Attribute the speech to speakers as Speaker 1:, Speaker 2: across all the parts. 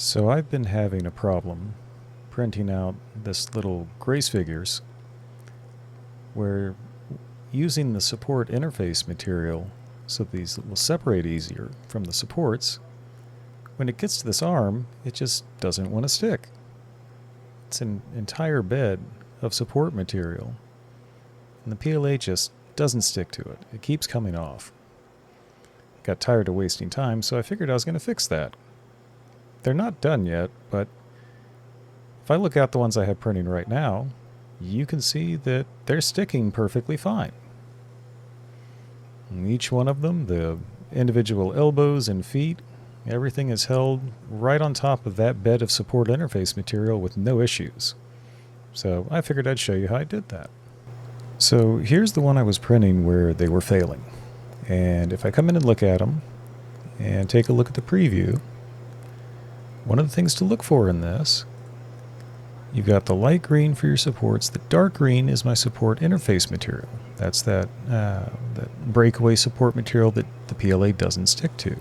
Speaker 1: So I've been having a problem printing out this little grace figures where using the support interface material so these will separate easier from the supports, when it gets to this arm, it just doesn't want to stick. It's an entire bed of support material, and the PLA just doesn't stick to it. It keeps coming off. Got tired of wasting time, so I figured I was going to fix that. They're not done yet, but if I look at the ones I have printing right now, you can see that they're sticking perfectly fine. And each one of them, the individual elbows and feet, everything is held right on top of that bed of support interface material with no issues. So I figured I'd show you how I did that. So here's the one I was printing where they were failing. And if I come in and look at them and take a look at the preview, one of the things to look for in this, you've got the light green for your supports. The dark green is my support interface material. That's that breakaway support material that the PLA doesn't stick to.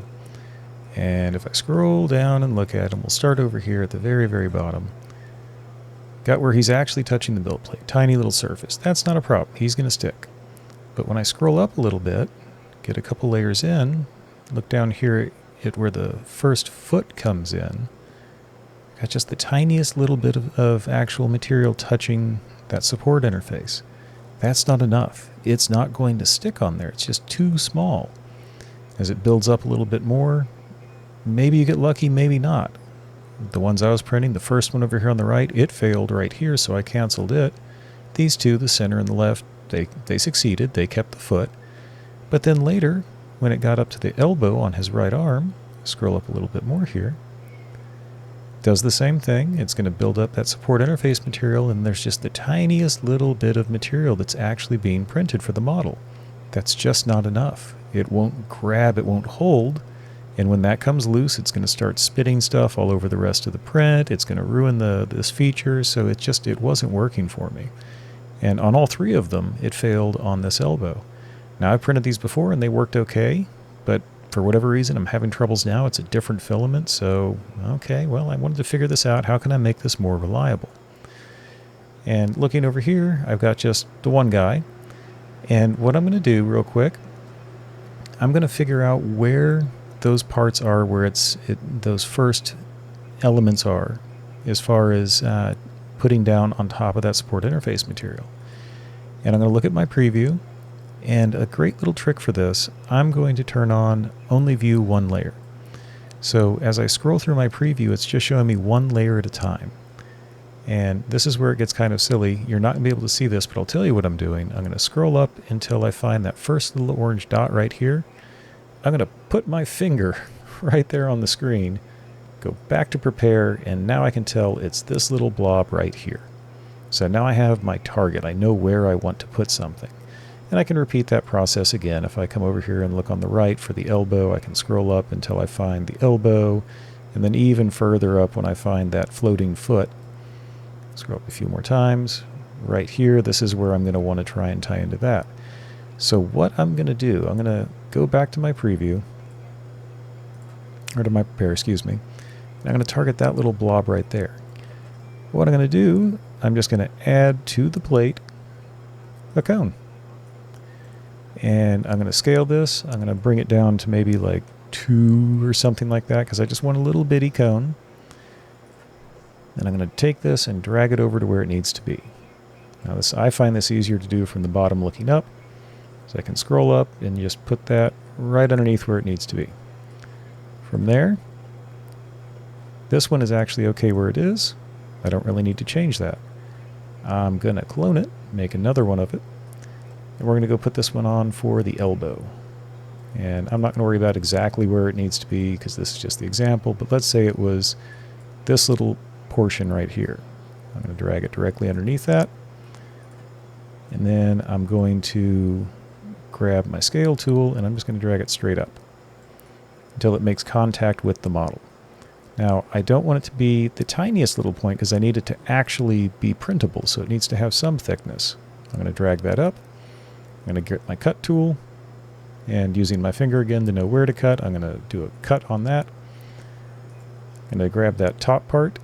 Speaker 1: And if I scroll down and look at them, we'll start over here at the very, very bottom. Got where he's actually touching the build plate. Tiny little surface. That's not a problem. He's going to stick. But when I scroll up a little bit, get a couple layers in, look down here at where the first foot comes in, got just the tiniest little bit of actual material touching that support interface. That's not enough. It's not going to stick on there. It's just too small. As it builds up a little bit more, maybe you get lucky, maybe not. The ones I was printing, the first one over here on the right, it failed right here, so I canceled it. These two, the center and the left, they succeeded. They kept the foot. But then later, when it got up to the elbow on his right arm, scroll up a little bit more here, does the same thing. It's going to build up that support interface material, and there's just the tiniest little bit of material that's actually being printed for the model. That's just not enough. It won't grab, it won't hold, and when that comes loose, it's going to start spitting stuff all over the rest of the print. It's going to ruin this feature, so it wasn't working for me. And on all three of them, it failed on this elbow. Now, I've printed these before, and they worked okay, but for whatever reason, I'm having troubles now. It's a different filament, so, okay, well, I wanted to figure this out. How can I make this more reliable? And looking over here, I've got just the one guy. And what I'm going to do real quick, I'm going to figure out where those parts are, where those first elements are, as far as putting down on top of that support interface material. And I'm going to look at my preview. And a great little trick for this, I'm going to turn on only view one layer. So as I scroll through my preview, it's just showing me one layer at a time. And this is where it gets kind of silly. You're not going to be able to see this, but I'll tell you what I'm doing. I'm going to scroll up until I find that first little orange dot right here. I'm going to put my finger right there on the screen, go back to prepare, and now I can tell it's this little blob right here. So now I have my target. I know where I want to put something. And I can repeat that process again. If I come over here and look on the right for the elbow, I can scroll up until I find the elbow, and then even further up when I find that floating foot. Scroll up a few more times. Right here, this is where I'm going to want to try and tie into that. So what I'm going to do, I'm going to go back to my preview, or to my prepare, excuse me, and I'm going to target that little blob right there. What I'm going to do, I'm just going to add to the plate a cone. And I'm going to scale this. I'm going to bring it down to maybe like 2 or something like that, because I just want a little bitty cone. And I'm going to take this and drag it over to where it needs to be. Now I find this easier to do from the bottom looking up. So I can scroll up and just put that right underneath where it needs to be. From there, this one is actually okay where it is. I don't really need to change that. I'm going to clone it, make another one of it. And we're going to go put this one on for the elbow. And I'm not going to worry about exactly where it needs to be because this is just the example, but let's say it was this little portion right here. I'm going to drag it directly underneath that. And then I'm going to grab my scale tool and I'm just going to drag it straight up until it makes contact with the model. Now, I don't want it to be the tiniest little point because I need it to actually be printable, so it needs to have some thickness. I'm going to drag that up. I'm going to get my cut tool, and using my finger again to know where to cut, I'm going to do a cut on that. I'm going to grab that top part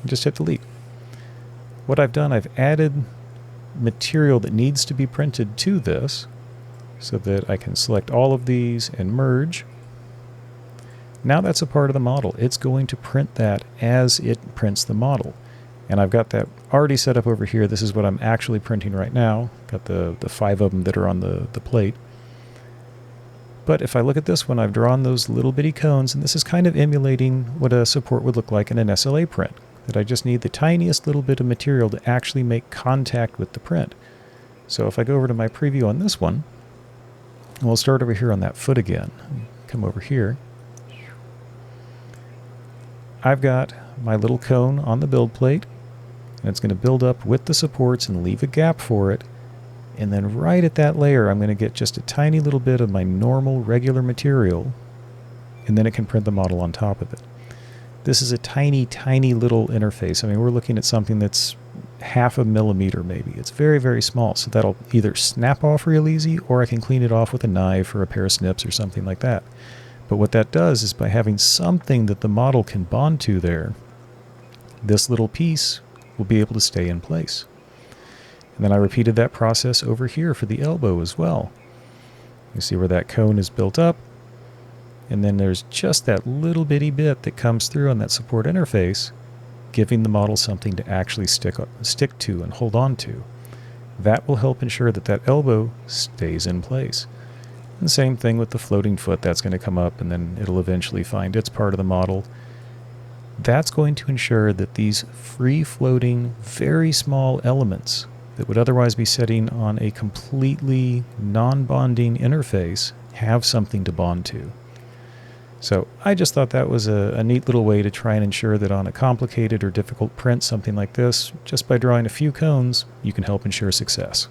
Speaker 1: and just hit delete. What I've done, I've added material that needs to be printed to this so that I can select all of these and merge. Now that's a part of the model. It's going to print that as it prints the model. And I've got that already set up over here. This is what I'm actually printing right now. Got the 5 of them that are on the plate. But if I look at this one, I've drawn those little bitty cones, and this is kind of emulating what a support would look like in an SLA print. That I just need the tiniest little bit of material to actually make contact with the print. So if I go over to my preview on this one, we'll start over here on that foot again. Come over here. I've got my little cone on the build plate, and it's going to build up with the supports and leave a gap for it. And then right at that layer, I'm going to get just a tiny little bit of my normal, regular material, and then it can print the model on top of it. This is a tiny, tiny little interface. I mean, we're looking at something that's 0.5 millimeter maybe. It's very, very small, so that'll either snap off real easy, or I can clean it off with a knife or a pair of snips or something like that. But what that does is by having something that the model can bond to there, this little piece will be able to stay in place. And then I repeated that process over here for the elbow as well. You see where that cone is built up, and then there's just that little bitty bit that comes through on that support interface, giving the model something to actually stick to and hold on to. That will help ensure that that elbow stays in place. And the same thing with the floating foot. That's going to come up, and then it'll eventually find its part of the model. That's going to ensure that these free-floating, very small elements that would otherwise be sitting on a completely non-bonding interface have something to bond to. So I just thought that was a neat little way to try and ensure that on a complicated or difficult print, something like this, just by drawing a few cones, you can help ensure success.